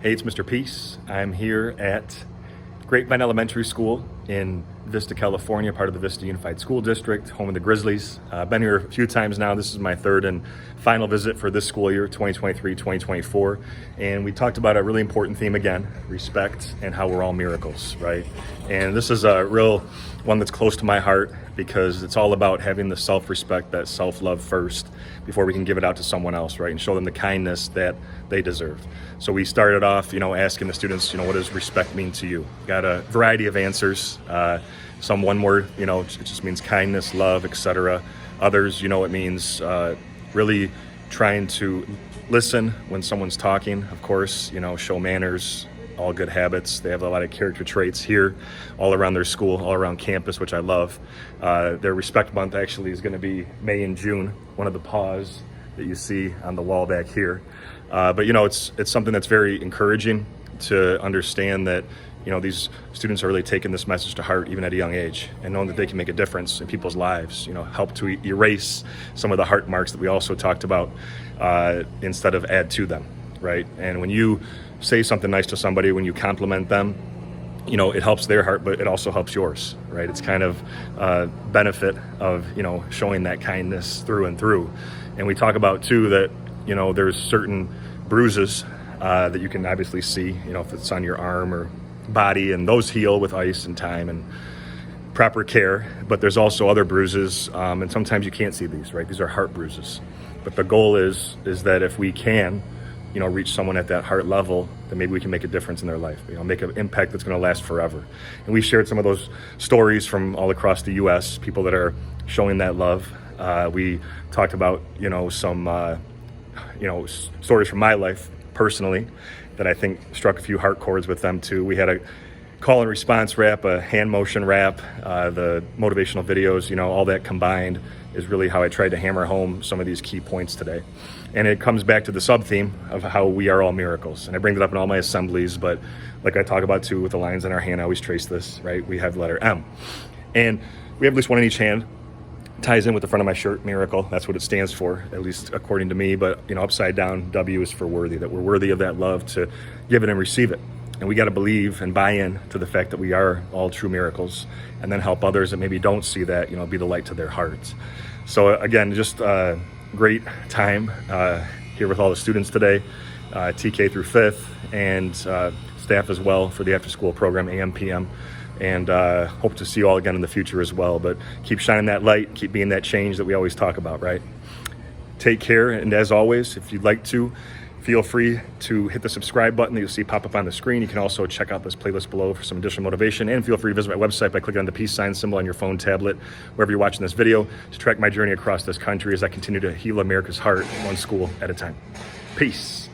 Hey, it's Mr. Peace. I'm here at Grapevine Elementary School in Vista, California, part of the Vista Unified School District, home of the Grizzlies. I've been here a few times now. This is my third and final visit for this school year, 2023-2024. And we talked about a really important theme again, respect and how we're all miracles, right? And this is a real one that's close to my heart because it's all about having the self-respect, that self-love first before we can give it out to someone else, right? And show them the kindness that they deserve. So we started off, asking the students, what does respect mean to you? Got a variety of answers. Some one word, it just means kindness, love, etc. Others, it means really trying to listen when someone's talking, of course, show manners, all good habits. They have a lot of character traits here all around their school, all around campus, which I love. Their Respect Month actually is going to be May and June, one of the paws that you see on the wall back here. But it's something that's very encouraging to understand that these students are really taking this message to heart even at a young age and knowing that they can make a difference in people's lives, help to erase some of the heart marks that we also talked about instead of add to them, right? And when you say something nice to somebody, when you compliment them, it helps their heart, but it also helps yours, right? It's kind of benefit of, showing that kindness through and through. And we talk about too that, there's certain bruises that you can obviously see, if it's on your arm or body, and those heal with ice and time and proper care. But there's also other bruises, and sometimes you can't see these, right? These are heart bruises. But the goal is that if we can, reach someone at that heart level, then maybe we can make a difference in their life, make an impact that's going to last forever. And we shared some of those stories from all across the U.S., people that are showing that love. We talked about, some, stories from my life personally that I think struck a few heart chords with them too. We had a call and response rap, a hand motion rap, the motivational videos, all that combined is really how I tried to hammer home some of these key points today. And it comes back to the sub-theme of how we are all miracles. And I bring it up in all my assemblies, but like I talk about too with the lines in our hand, I always trace this, right? We have the letter M. And we have at least one in each hand. Ties in with the front of my shirt, miracle. That's what it stands for, at least according to me. But, upside down, W is for worthy, that we're worthy of that love to give it and receive it. And we got to believe and buy in to the fact that we are all true miracles, and then help others that maybe don't see that, be the light to their hearts. So again, just a great time here with all the students today, TK through 5th, and staff as well for the after-school program, AM, PM. And hope to see you all again in the future as well. But keep shining that light, keep being that change that we always talk about, right? Take care, and as always, if you'd like to, feel free to hit the subscribe button that you'll see pop up on the screen. You can also check out this playlist below for some additional motivation, and feel free to visit my website by clicking on the peace sign symbol on your phone, tablet, wherever you're watching this video, to track my journey across this country as I continue to heal America's heart one school at a time. Peace.